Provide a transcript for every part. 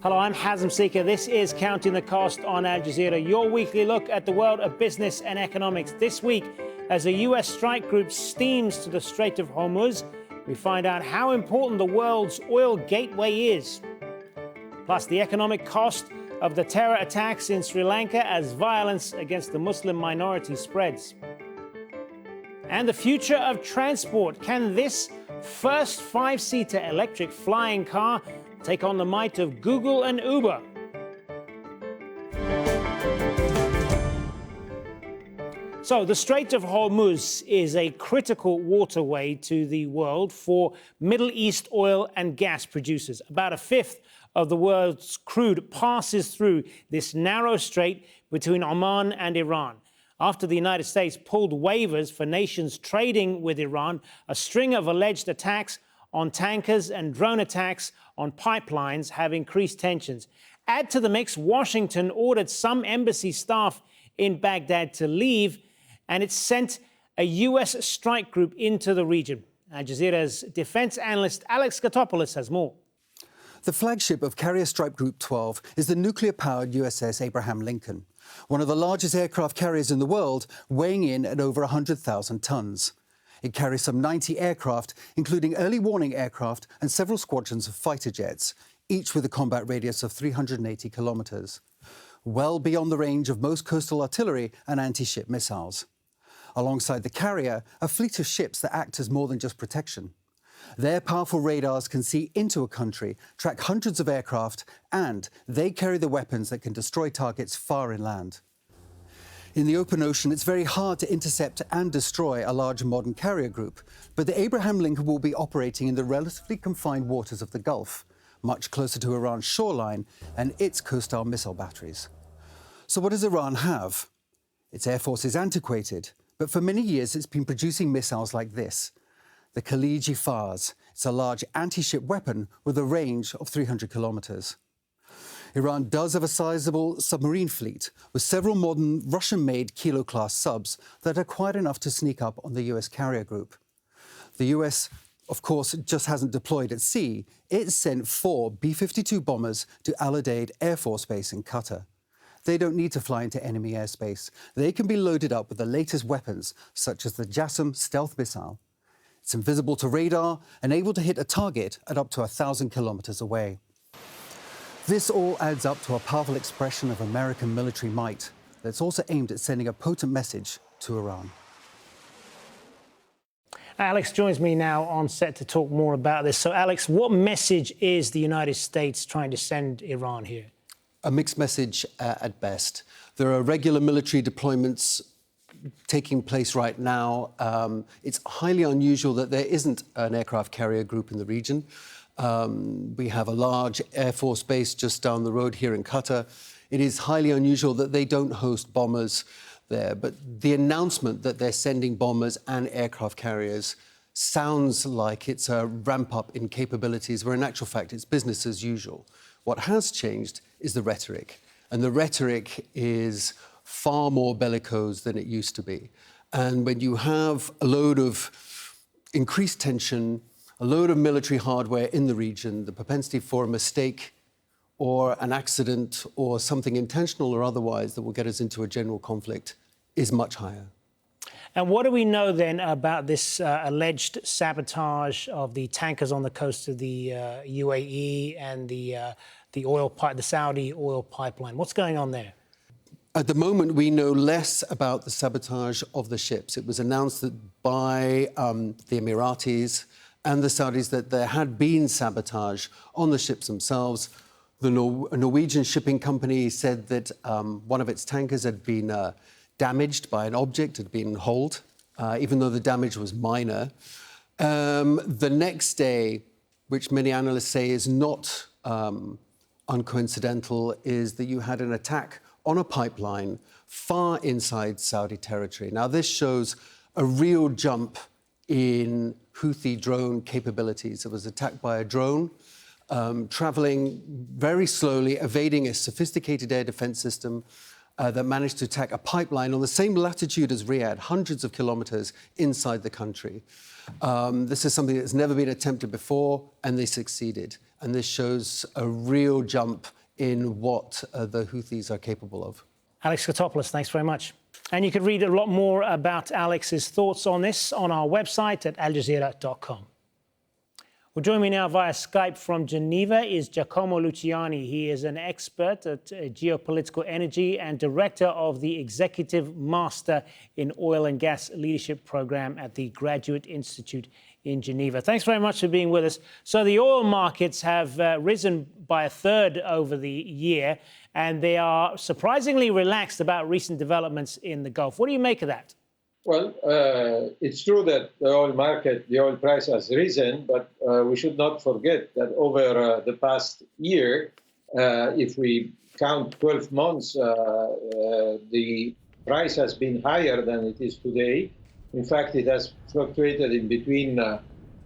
Hello, I'm Hazem Seeker. This is Counting the Cost on Al Jazeera, your weekly look at the world of business and economics. This week, as a US strike group steams to the Strait of Hormuz, we find out how important the world's oil gateway is. Plus, the economic cost of the terror attacks in Sri Lanka as violence against the Muslim minority spreads. And the future of transport. Can this first five-seater electric flying car take on the might of Google and Uber? So, the Strait of Hormuz is a critical waterway to the world for Middle East oil and gas producers. About a fifth of the world's crude passes through this narrow strait between Oman and Iran. After the United States pulled waivers for nations trading with Iran, a string of alleged attacks on tankers and drone attacks on pipelines have increased tensions. Add to the mix, Washington ordered some embassy staff in Baghdad to leave, and it sent a US strike group into the region. Al Jazeera's defense analyst Alex Gatopoulus has more. The flagship of Carrier Strike Group 12 is the nuclear-powered USS Abraham Lincoln, one of the largest aircraft carriers in the world, weighing in at over 100,000 tons. It carries some 90 aircraft, including early warning aircraft and several squadrons of fighter jets, each with a combat radius of 380 kilometres, well beyond the range of most coastal artillery and anti-ship missiles. Alongside the carrier, a fleet of ships that act as more than just protection. Their powerful radars can see into a country, track hundreds of aircraft, and they carry the weapons that can destroy targets far inland. In the open ocean, it's very hard to intercept and destroy a large modern carrier group, but the Abraham Lincoln will be operating in the relatively confined waters of the Gulf, much closer to Iran's shoreline and its coastal missile batteries. So what does Iran have? Its air force is antiquated, but for many years it's been producing missiles like this. The Khaliji Fars. It's a large anti-ship weapon with a range of 300 kilometres. Iran does have a sizable submarine fleet with several modern Russian-made Kilo-class subs that are quite enough to sneak up on the US carrier group. The US, of course, just hasn't deployed at sea. It sent 4 B-52 bombers to Al Udeid Air Force Base in Qatar. They don't need to fly into enemy airspace. They can be loaded up with the latest weapons, such as the JASSM stealth missile. It's invisible to radar and able to hit a target at up to 1,000 kilometres away. This all adds up to a powerful expression of American military might that's also aimed at sending a potent message to Iran. Alex joins me now on set to talk more about this. So, Alex, what message is the United States trying to send Iran here? A mixed message at best. There are regular military deployments taking place right now. It's highly unusual that there isn't an aircraft carrier group in the region. We have a large Air Force base just down the road here in Qatar. It is highly unusual that they don't host bombers there. But the announcement that they're sending bombers and aircraft carriers sounds like it's a ramp-up in capabilities, where in actual fact it's business as usual. What has changed is the rhetoric. And the rhetoric is far more bellicose than it used to be. And when you have a load of increased tension, a load of military hardware in the region, the propensity for a mistake or an accident or something intentional or otherwise that will get us into a general conflict is much higher. And what do we know then about this alleged sabotage of the tankers on the coast of the UAE and the Saudi oil pipeline? What's going on there? At the moment, we know less about the sabotage of the ships. It was announced that by the Emiratis and the Saudis that there had been sabotage on the ships themselves. The Norwegian shipping company said that one of its tankers had been damaged by an object, had been holed, even though the damage was minor. The next day, which many analysts say is not uncoincidental, is that you had an attack on a pipeline far inside Saudi territory. Now, this shows a real jump in Houthi drone capabilities. It was attacked by a drone, traveling very slowly, evading a sophisticated air defense system, that managed to attack a pipeline on the same latitude as Riyadh, hundreds of kilometres inside the country. This is something that's never been attempted before, and they succeeded. And this shows a real jump in what the Houthis are capable of. Alex Gatopoulus, thanks very much. And you can read a lot more about Alex's thoughts on this on our website at aljazeera.com. Well, joining me now via Skype from Geneva is Giacomo Luciani. He is an expert at geopolitical energy and director of the Executive Master in Oil and Gas Leadership Program at the Graduate Institute in Geneva. Thanks very much for being with us. So the oil markets have risen by a third over the year, and they are surprisingly relaxed about recent developments in the Gulf. What do you make of that? Well, it's true that the oil market, the oil price has risen, but we should not forget that over the past year, if we count 12 months, the price has been higher than it is today. In fact, it has fluctuated in between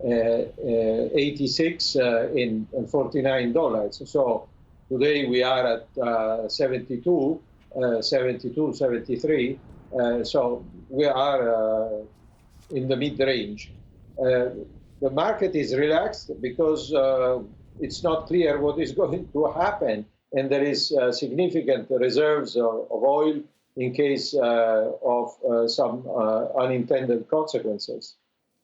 $86 and $49. So today we are at 72, 73. So we are in the mid-range. The market is relaxed because it's not clear what is going to happen, and there is significant reserves of oil in case of some unintended consequences.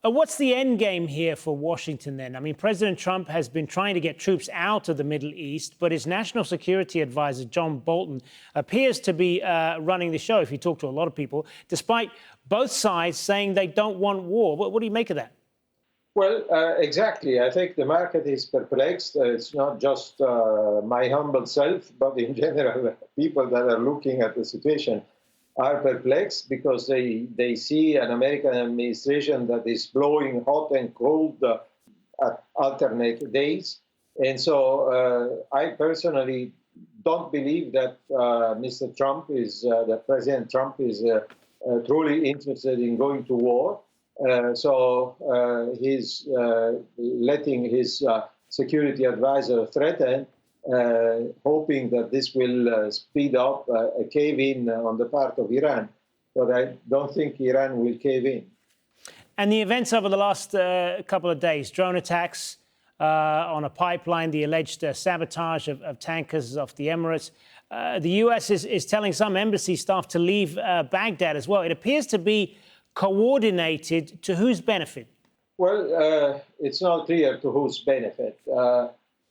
What's the end game here for Washington then? I mean, President Trump has been trying to get troops out of the Middle East, but his national security advisor, John Bolton, appears to be running the show, if you talk to a lot of people, despite both sides saying they don't want war. What do you make of that? Well, exactly. I think the market is perplexed. It's not just my humble self, but in general, people that are looking at the situation are perplexed because they see an American administration that is blowing hot and cold at alternate days. And so I personally don't believe that Mr. Trump that President Trump is truly interested in going to war. So he's letting his security advisor threaten, hoping that this will speed up a cave-in on the part of Iran. But I don't think Iran will cave in. And the events over the last couple of days, drone attacks on a pipeline, the alleged sabotage of tankers off the Emirates. The U.S. is telling some embassy staff to leave Baghdad as well. It appears to be coordinated. To whose benefit? Well, it's not clear to whose benefit.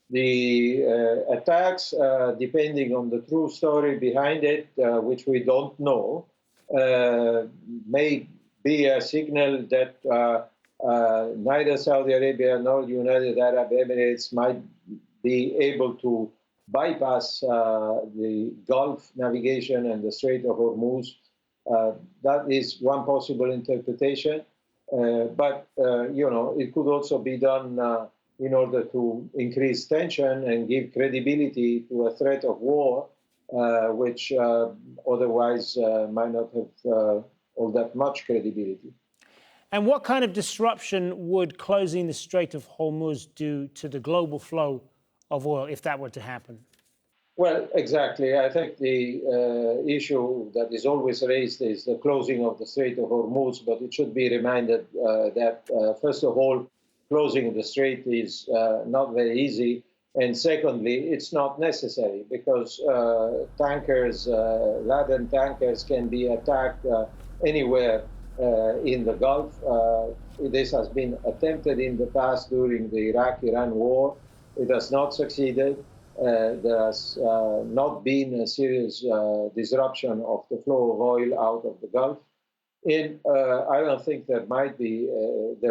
The attacks, depending on the true story behind it, which we don't know, may be a signal that neither Saudi Arabia nor the United Arab Emirates might be able to bypass the Gulf navigation and the Strait of Hormuz. That is one possible interpretation. But, it could also be done in order to increase tension and give credibility to a threat of war, which otherwise might not have all that much credibility. And what kind of disruption would closing the Strait of Hormuz do to the global flow of oil if that were to happen? Well, exactly. I think the issue that is always raised is the closing of the Strait of Hormuz, but it should be reminded that, first of all, closing the strait is not very easy. And secondly, it's not necessary because tankers, laden tankers can be attacked anywhere in the Gulf. This has been attempted in the past during the Iraq-Iran war. It has not succeeded. There has not been a serious disruption of the flow of oil out of the Gulf. And I don't think there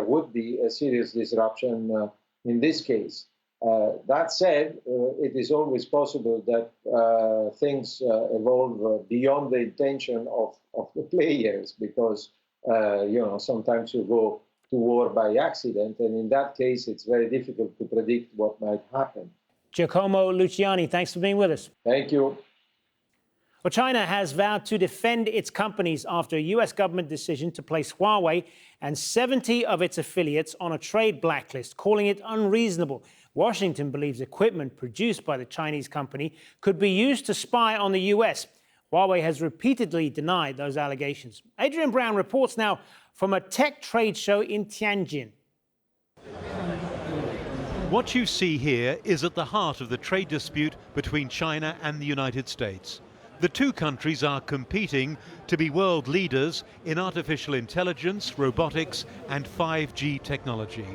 would be a serious disruption in this case. That said, it is always possible that things evolve beyond the intention of the players because, sometimes you go to war by accident. And in that case, it's very difficult to predict what might happen. Giacomo Luciani, thanks for being with us. Thank you. Well, China has vowed to defend its companies after a U.S. government decision to place Huawei and 70 of its affiliates on a trade blacklist, calling it unreasonable. Washington believes equipment produced by the Chinese company could be used to spy on the U.S. Huawei has repeatedly denied those allegations. Adrian Brown reports now from a tech trade show in Tianjin. What you see here is at the heart of the trade dispute between China and the United States. The two countries are competing to be world leaders in artificial intelligence, robotics and 5G technology.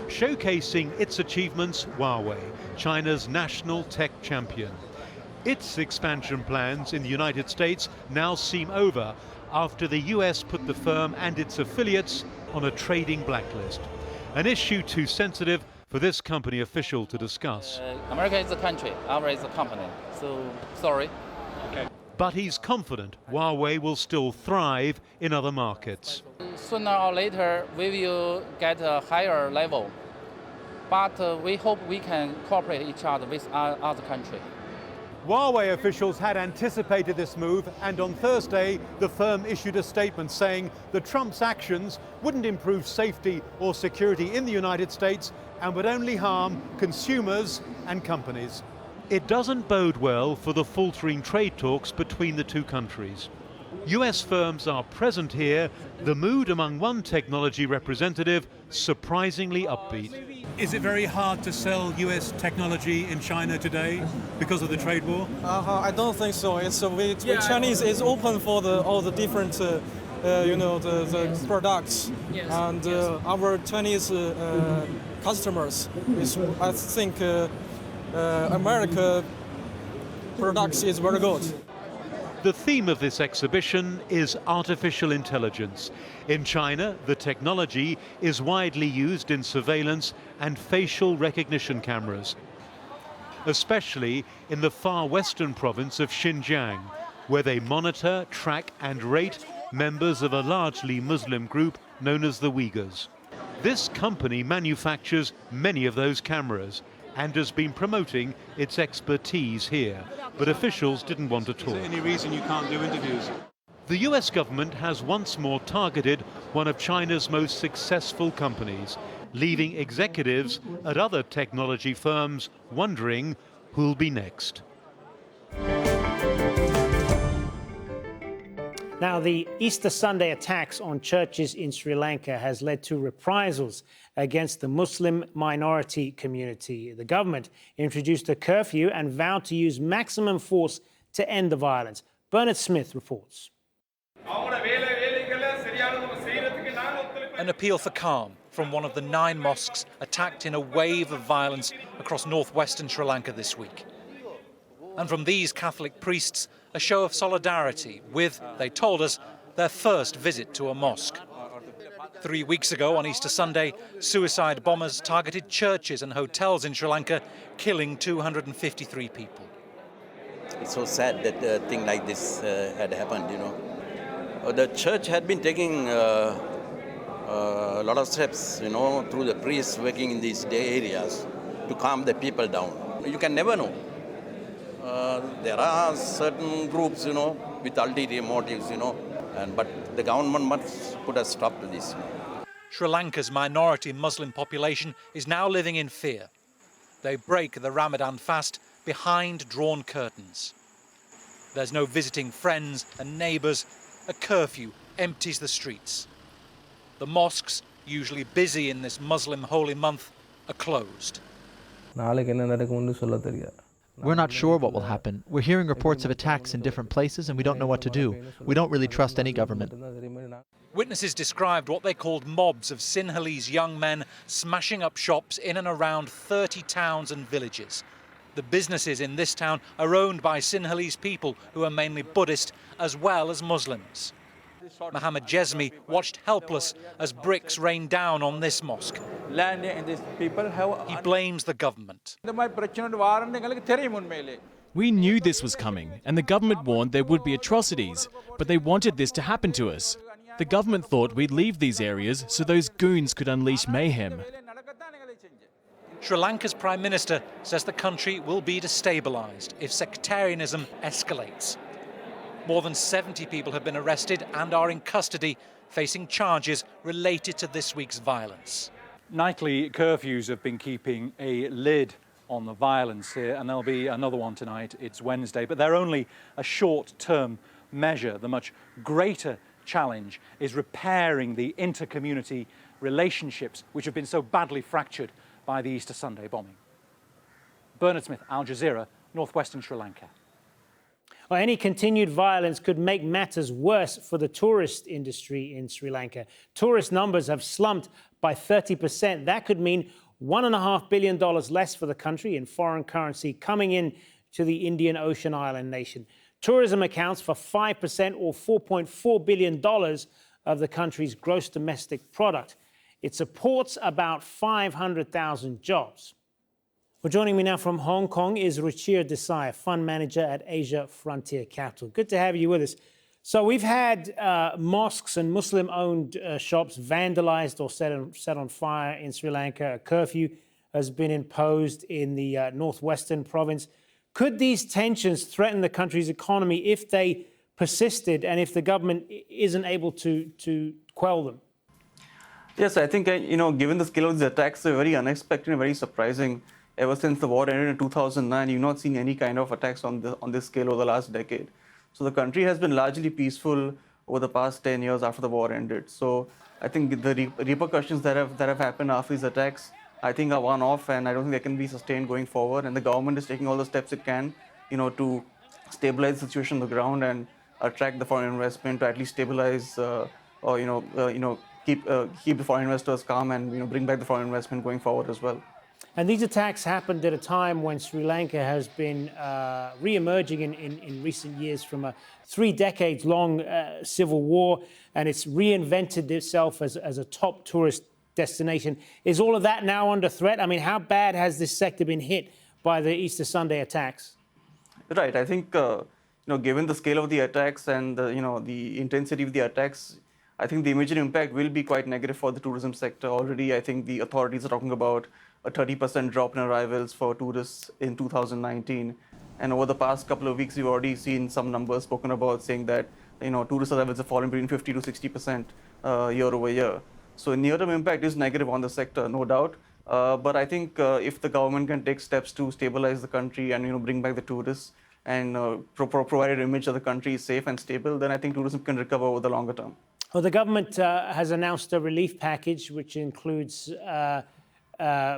Showcasing its achievements, Huawei, China's national tech champion. Its expansion plans in the United States now seem over after the US put the firm and its affiliates on a trading blacklist. An issue too sensitive for this company official to discuss. America is a country, ours is a company, so sorry. Okay. But he's confident Huawei will still thrive in other markets. Sooner or later, we will get a higher level, but we hope we can cooperate each other with other countries. Huawei officials had anticipated this move, and on Thursday, the firm issued a statement saying that Trump's actions wouldn't improve safety or security in the United States and would only harm consumers and companies. It doesn't bode well for the faltering trade talks between the two countries. US firms are present here, the mood among one technology representative surprisingly upbeat. Is it very hard to sell US technology in China today because of the trade war? I don't think so. Chinese is open for all the different, the products, and our Chinese customers. I think America products is very good. The theme of this exhibition is artificial intelligence. In China, the technology is widely used in surveillance and facial recognition cameras, especially in the far western province of Xinjiang, where they monitor, track and rate members of a largely Muslim group known as the Uyghurs. This company manufactures many of those cameras and has been promoting its expertise here, but officials didn't want to talk. Is there any reason you can't do interviews? The US government has once more targeted one of China's most successful companies, leaving executives at other technology firms wondering who'll be next. Now, the Easter Sunday attacks on churches in Sri Lanka has led to reprisals against the Muslim minority community. The government introduced a curfew and vowed to use maximum force to end the violence. Bernard Smith reports. An appeal for calm from one of the 9 mosques attacked in a wave of violence across northwestern Sri Lanka this week. And from these Catholic priests, a show of solidarity with, they told us, their first visit to a mosque. 3 weeks ago, on Easter Sunday, suicide bombers targeted churches and hotels in Sri Lanka, killing 253 people. It's so sad that a thing like this had happened, The church had been taking a lot of steps, through the priests working in these areas to calm the people down. You can never know. There are certain groups, with ulterior motives, but the government must put a stop to this. Sri Lanka's minority Muslim population is now living in fear. They break the Ramadan fast behind drawn curtains. There's no visiting friends and neighbours. A curfew empties the streets. The mosques, usually busy in this Muslim holy month, are closed. We're not sure what will happen. We're hearing reports of attacks in different places and we don't know what to do. We don't really trust any government. Witnesses described what they called mobs of Sinhalese young men smashing up shops in and around 30 towns and villages. The businesses in this town are owned by Sinhalese people who are mainly Buddhist as well as Muslims. Mohammed Jesmi watched helpless as bricks rained down on this mosque. He blames the government. We knew this was coming, and the government warned there would be atrocities, but they wanted this to happen to us. The government thought we'd leave these areas so those goons could unleash mayhem. Sri Lanka's Prime Minister says the country will be destabilised if sectarianism escalates. More than 70 people have been arrested and are in custody, facing charges related to this week's violence. Nightly curfews have been keeping a lid on the violence here, and there'll be another one tonight. It's Wednesday, but they're only a short-term measure. The much greater challenge is repairing the inter-community relationships which have been so badly fractured by the Easter Sunday bombing. Bernard Smith, Al Jazeera, northwestern Sri Lanka. Well, any continued violence could make matters worse for the tourist industry in Sri Lanka. Tourist numbers have slumped by 30%. That could mean $1.5 billion less for the country in foreign currency coming in to the Indian Ocean island nation. Tourism accounts for 5% or $4.4 billion of the country's gross domestic product. It supports about 500,000 jobs. Well, joining me now from Hong Kong is Ruchir Desai, fund manager at Asia Frontier Capital. Good to have you with us. So we've had mosques and Muslim-owned shops vandalized or set on fire in Sri Lanka. A curfew has been imposed in the northwestern province. Could these tensions threaten the country's economy if they persisted and if the government isn't able to quell them? Yes, I think, given the scale of these attacks, they're very unexpected and very surprising. Ever since the war ended in 2009, you've not seen any kind of attacks on this scale over the last decade. So the country has been largely peaceful over the past 10 years after the war ended. So I think the repercussions that have happened after these attacks, I think are one-off, and I don't think they can be sustained going forward. And the government is taking all the steps it can, to stabilize the situation on the ground and attract the foreign investment to at least stabilize, keep the foreign investors calm and bring back the foreign investment going forward as well. And these attacks happened at a time when Sri Lanka has been re-emerging in recent years from a 3 decades-long civil war, and it's reinvented itself as a top tourist destination. Is all of that now under threat? I mean, how bad has this sector been hit by the Easter Sunday attacks? Right. I think, given the scale of the attacks and the intensity of the attacks, I think the immediate impact will be quite negative for the tourism sector. Already, I think the authorities are talking about a 30% drop in arrivals for tourists in 2019. And over the past couple of weeks, we've already seen some numbers spoken about saying that, tourist arrivals have fallen between 50 to 60% year over year. So near-term impact is negative on the sector, no doubt. But I think if the government can take steps to stabilize the country and, bring back the tourists and provide an image that the country is safe and stable, then I think tourism can recover over the longer term. Well, the government has announced a relief package, which includes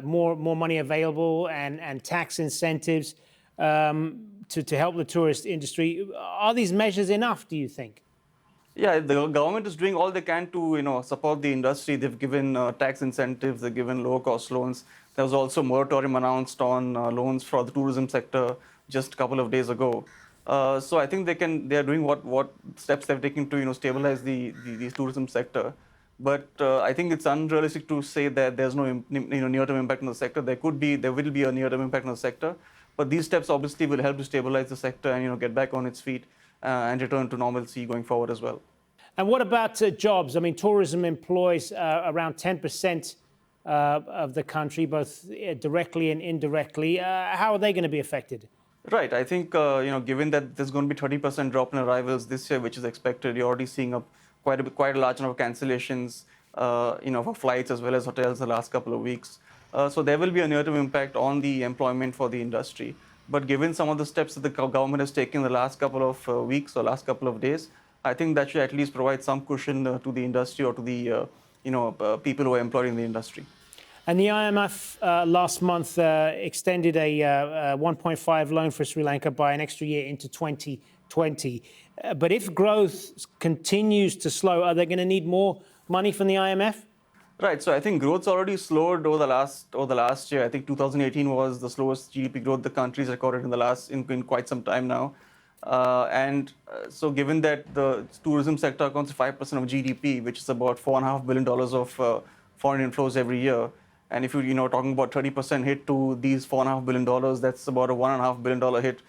more money available and tax incentives to help the tourist industry. Are these measures enough, do you think? Yeah, the government is doing all they can to, support the industry. They've given tax incentives, they've given low-cost loans. There was also a moratorium announced on loans for the tourism sector just a couple of days ago. So I think they are doing what steps they've taken to, stabilize the tourism sector. But I think it's unrealistic to say that there's no near-term impact on the sector. There will be a near-term impact on the sector. But these steps obviously will help to stabilize the sector and get back on its feet and return to normalcy going forward as well. And what about jobs? I mean, tourism employs around 10% of the country, both directly and indirectly. How are they going to be affected? Right. I think, given that there's going to be 30% drop in arrivals this year, which is expected, you're already seeing quite a large number of cancellations, for flights as well as hotels the last couple of weeks. So there will be a near-term impact on the employment for the industry. But given some of the steps that the government has taken the last couple of weeks or last couple of days, I think that should at least provide some cushion to the industry or to the people who are employed in the industry. And the IMF last month extended a 1.5 loan for Sri Lanka by an extra year into 2020. But if growth continues to slow, are they going to need more money from the IMF? Right. So I think growth's already slowed over the last year. I think 2018 was the slowest GDP growth the country's recorded in quite some time now. So given that the tourism sector accounts for 5% of GDP, which is about $4.5 billion of foreign inflows every year, and if you're talking about 30% hit to these $4.5 billion, that's about a $1.5 billion hit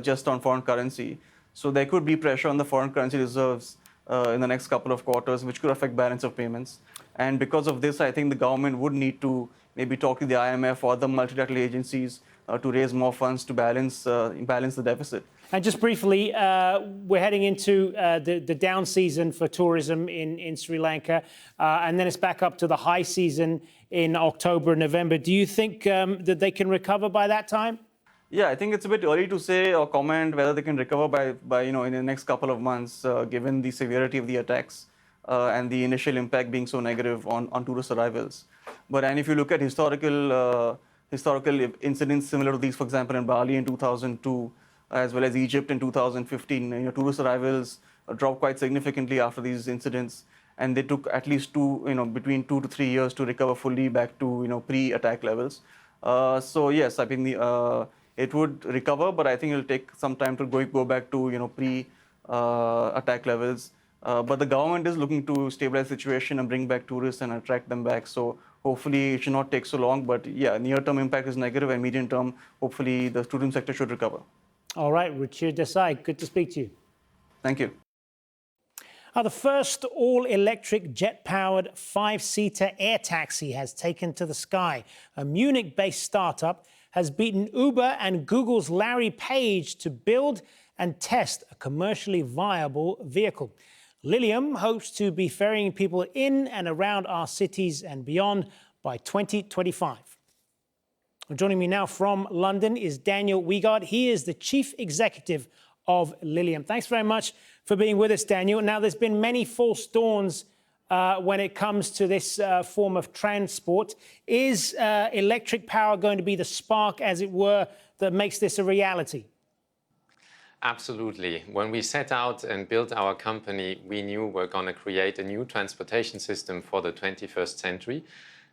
just on foreign currency. So there could be pressure on the foreign currency reserves in the next couple of quarters, which could affect balance of payments. And because of this, I think the government would need to maybe talk to the IMF or other multilateral agencies to raise more funds to balance the deficit. And just briefly, we're heading into the down season for tourism in Sri Lanka, and then it's back up to the high season in October and November. Do you think that they can recover by that time? Yeah, I think it's a bit early to say or comment whether they can recover by in the next couple of months, given the severity of the attacks and the initial impact being so negative on tourist arrivals. And if you look at historical incidents similar to these, for example, in Bali in 2002, as well as Egypt in 2015, tourist arrivals dropped quite significantly after these incidents, and they took at least between 2 to 3 years to recover fully back to pre-attack levels. So yes, I think it would recover, but I think it'll take some time to go back to pre-attack levels. But the government is looking to stabilize the situation and bring back tourists and attract them back. So hopefully it should not take so long. But yeah, near-term impact is negative, and medium-term, hopefully the tourism sector should recover. All right, Ruchir Desai, good to speak to you. Thank you. The first all-electric jet-powered 5-seater air taxi has taken to the sky. A Munich-based startup has beaten Uber and Google's Larry Page to build and test a commercially viable vehicle. Lilium hopes to be ferrying people in and around our cities and beyond by 2025. Joining me now from London is Daniel Wiegard. He is the chief executive of Lilium. Thanks very much for being with us, Daniel. Now, there's been many false dawns when it comes to this form of transport. Is electric power going to be the spark, as it were, that makes this a reality? Absolutely. When we set out and built our company, we knew we're going to create a new transportation system for the 21st century.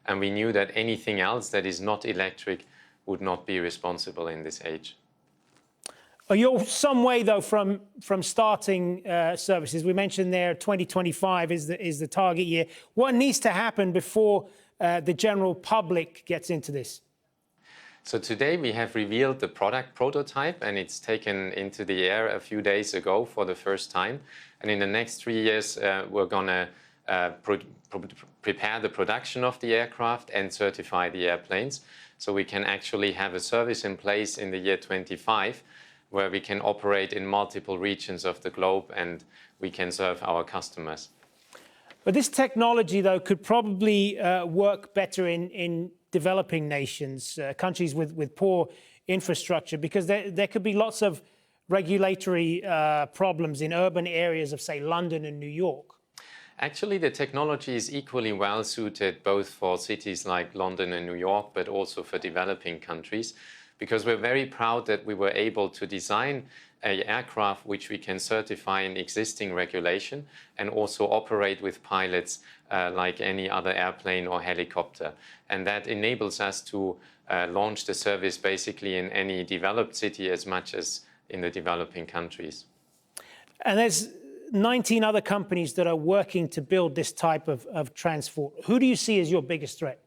And we knew that anything else that is not electric would not be responsible in this age. You're some way, though, from starting services. We mentioned there 2025 is the target year. What needs to happen before the general public gets into this? So today we have revealed the product prototype, and it's taken into the air a few days ago for the first time. And in the next 3 years, we're going to prepare the production of the aircraft and certify the airplanes. So we can actually have a service in place in the year 25, where we can operate in multiple regions of the globe and we can serve our customers. But this technology, though, could probably work better in developing nations, countries with poor infrastructure, because there could be lots of regulatory problems in urban areas of, say, London and New York. Actually, the technology is equally well suited both for cities like London and New York, but also for developing countries, because we're very proud that we were able to design an aircraft which we can certify in existing regulation and also operate with pilots like any other airplane or helicopter. And that enables us to launch the service basically in any developed city as much as in the developing countries. And there's 19 other companies that are working to build this type of transport. Who do you see as your biggest threat?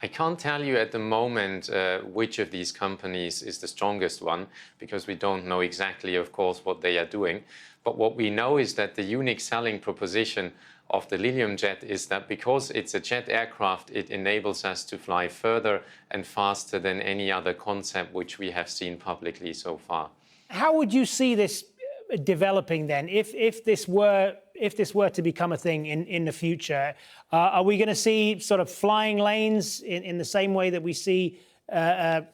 I can't tell you at the moment which of these companies is the strongest one, because we don't know exactly, of course, what they are doing. But what we know is that the unique selling proposition of the Lilium jet is that because it's a jet aircraft, it enables us to fly further and faster than any other concept which we have seen publicly so far. How would you see this developing then, if this were to become a thing in the future? Are we going to see sort of flying lanes in the same way that we see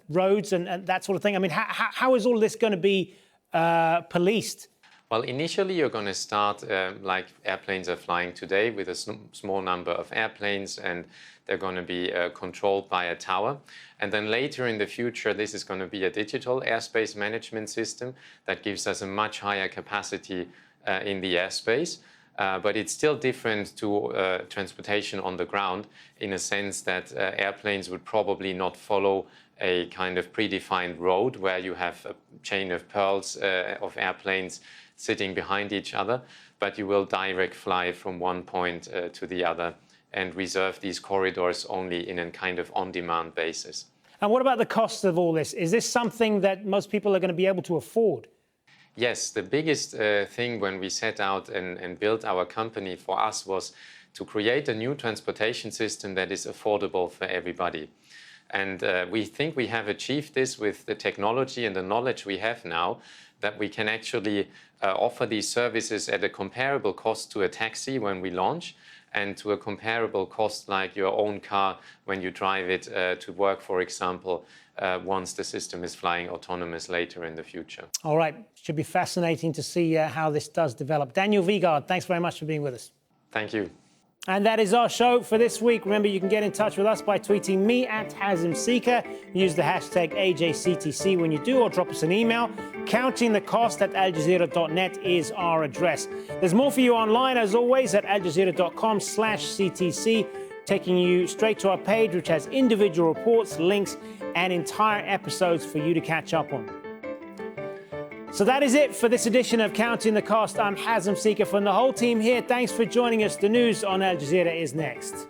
roads and that sort of thing? I mean, how is all this going to be policed? Well, initially you're going to start like airplanes are flying today, with a small number of airplanes, and they're going to be controlled by a tower. And then later in the future, this is going to be a digital airspace management system that gives us a much higher capacity in the airspace. But it's still different to transportation on the ground, in a sense that airplanes would probably not follow a kind of predefined road where you have a chain of pearls of airplanes sitting behind each other, but you will direct fly from one point to the other and reserve these corridors only in a kind of on-demand basis. And what about the cost of all this? Is this something that most people are going to be able to afford? Yes, the biggest thing when we set out and built our company for us was to create a new transportation system that is affordable for everybody. And we think we have achieved this with the technology and the knowledge we have now, that we can actually offer these services at a comparable cost to a taxi when we launch, and to a comparable cost like your own car when you drive it to work, for example, once the system is flying autonomous later in the future. All right, should be fascinating to see how this does develop. Daniel Vigard, thanks very much for being with us. Thank you. And that is our show for this week. Remember, you can get in touch with us by tweeting me at Hazem Seeker. Use the hashtag AJCTC when you do, or drop us an email. countingthecost@aljazeera.net is our address. There's more for you online, as always, at aljazeera.com/CTC, taking you straight to our page, which has individual reports, links, and entire episodes for you to catch up on. So that is it for this edition of Counting the Cost. I'm Hazem Seeker from the whole team here. Thanks for joining us. The news on Al Jazeera is next.